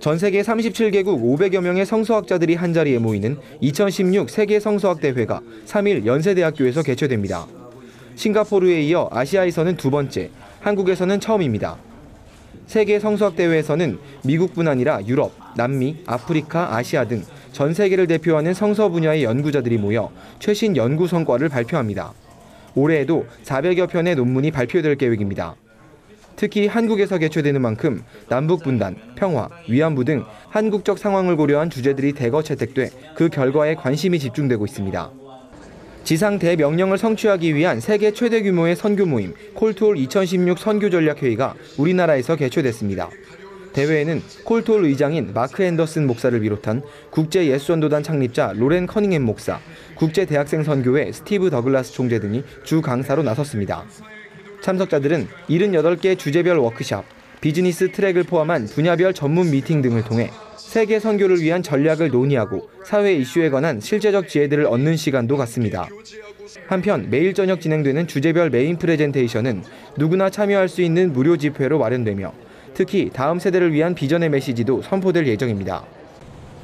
전 세계 37개국 500여 명의 성서학자들이 한자리에 모이는 2016 세계 성서학 대회가 3일 연세대학교에서 개최됩니다. 싱가포르에 이어 아시아에서는 두 번째, 한국에서는 처음입니다. 세계 성서학 대회에서는 미국뿐 아니라 유럽, 남미, 아프리카, 아시아 등 전 세계를 대표하는 성서 분야의 연구자들이 모여 최신 연구 성과를 발표합니다. 올해에도 400여 편의 논문이 발표될 계획입니다. 특히 한국에서 개최되는 만큼 남북분단, 평화, 위안부 등 한국적 상황을 고려한 주제들이 대거 채택돼 그 결과에 관심이 집중되고 있습니다. 지상 대명령을 성취하기 위한 세계 최대 규모의 선교 모임 콜투올 2016 선교 전략회의가 우리나라에서 개최됐습니다. 대회에는 콜투올 의장인 마크 앤더슨 목사를 비롯한 국제예수전도단 창립자 로렌 커닝햄 목사, 국제대학생 선교회 스티브 더글라스 총재 등이 주 강사로 나섰습니다. 참석자들은 78개 주제별 워크숍, 비즈니스 트랙을 포함한 분야별 전문 미팅 등을 통해 세계 선교를 위한 전략을 논의하고 사회 이슈에 관한 실제적 지혜들을 얻는 시간도 갖습니다. 한편 매일 저녁 진행되는 주제별 메인 프레젠테이션은 누구나 참여할 수 있는 무료 집회로 마련되며 특히 다음 세대를 위한 비전의 메시지도 선포될 예정입니다.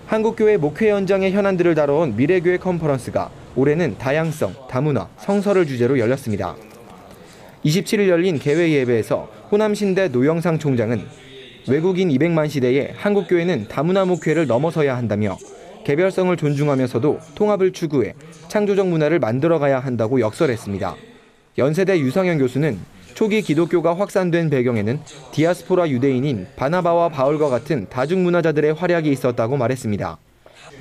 한국교회 목회 현장의 현안들을 다뤄온 미래교회 컨퍼런스가 올해는 다양성, 다문화, 성서를 주제로 열렸습니다. 27일 열린 개회 예배에서 호남신대 노영상 총장은 외국인 200만 시대에 한국교회는 다문화 목회를 넘어서야 한다며 개별성을 존중하면서도 통합을 추구해 창조적 문화를 만들어가야 한다고 역설했습니다. 연세대 유상현 교수는 초기 기독교가 확산된 배경에는 디아스포라 유대인인 바나바와 바울과 같은 다중문화자들의 활약이 있었다고 말했습니다.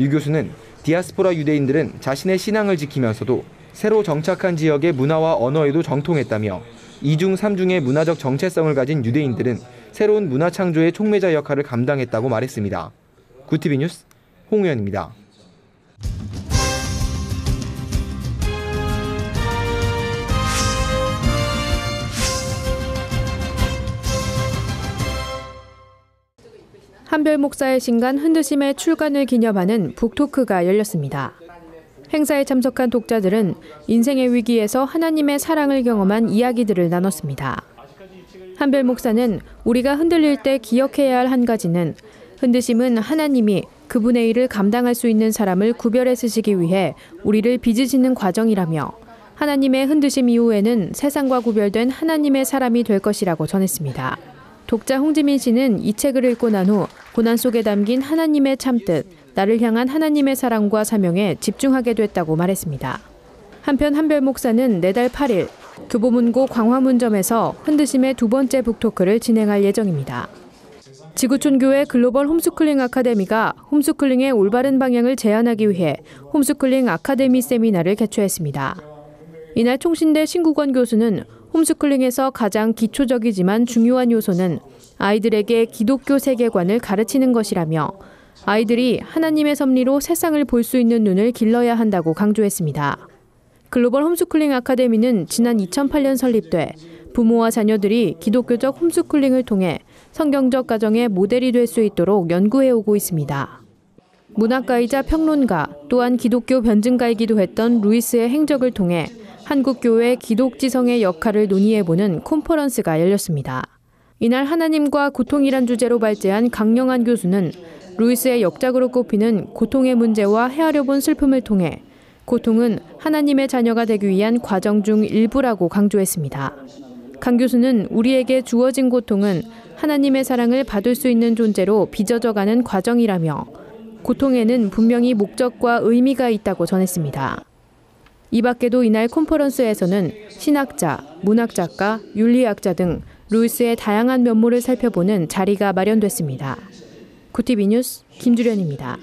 유 교수는 디아스포라 유대인들은 자신의 신앙을 지키면서도 새로 정착한 지역의 문화와 언어에도 정통했다며 2중, 3중의 문화적 정체성을 가진 유대인들은 새로운 문화 창조의 촉매자 역할을 감당했다고 말했습니다. 구티비 뉴스 홍우연입니다. 한별 목사의 신간 흔드심의 출간을 기념하는 북토크가 열렸습니다. 행사에 참석한 독자들은 인생의 위기에서 하나님의 사랑을 경험한 이야기들을 나눴습니다. 한별 목사는 우리가 흔들릴 때 기억해야 할 한 가지는 흔드심은 하나님이 그분의 일을 감당할 수 있는 사람을 구별해 쓰시기 위해 우리를 빚으시는 과정이라며 하나님의 흔드심 이후에는 세상과 구별된 하나님의 사람이 될 것이라고 전했습니다. 독자 홍지민 씨는 이 책을 읽고 난 후 고난 속에 담긴 하나님의 참뜻, 나를 향한 하나님의 사랑과 사명에 집중하게 됐다고 말했습니다. 한편 한별 목사는 내달 8일 교보문고 광화문점에서 흔드심의 두 번째 북토크를 진행할 예정입니다. 지구촌교회 글로벌 홈스쿨링 아카데미가 홈스쿨링의 올바른 방향을 제안하기 위해 홈스쿨링 아카데미 세미나를 개최했습니다. 이날 총신대 신국원 교수는 홈스쿨링에서 가장 기초적이지만 중요한 요소는 아이들에게 기독교 세계관을 가르치는 것이라며 아이들이 하나님의 섭리로 세상을 볼 수 있는 눈을 길러야 한다고 강조했습니다. 글로벌 홈스쿨링 아카데미는 지난 2008년 설립돼 부모와 자녀들이 기독교적 홈스쿨링을 통해 성경적 가정의 모델이 될 수 있도록 연구해오고 있습니다. 문학가이자 평론가 또한 기독교 변증가이기도 했던 루이스의 행적을 통해 한국교회 기독지성의 역할을 논의해보는 콘퍼런스가 열렸습니다. 이날 하나님과 고통이란 주제로 발제한 강영한 교수는 루이스의 역작으로 꼽히는 고통의 문제와 헤아려 본 슬픔을 통해 고통은 하나님의 자녀가 되기 위한 과정 중 일부라고 강조했습니다. 강 교수는 우리에게 주어진 고통은 하나님의 사랑을 받을 수 있는 존재로 빚어져가는 과정이라며 고통에는 분명히 목적과 의미가 있다고 전했습니다. 이 밖에도 이날 콘퍼런스에서는 신학자, 문학작가, 윤리학자 등 루이스의 다양한 면모를 살펴보는 자리가 마련됐습니다. 구티비 뉴스 김주련입니다.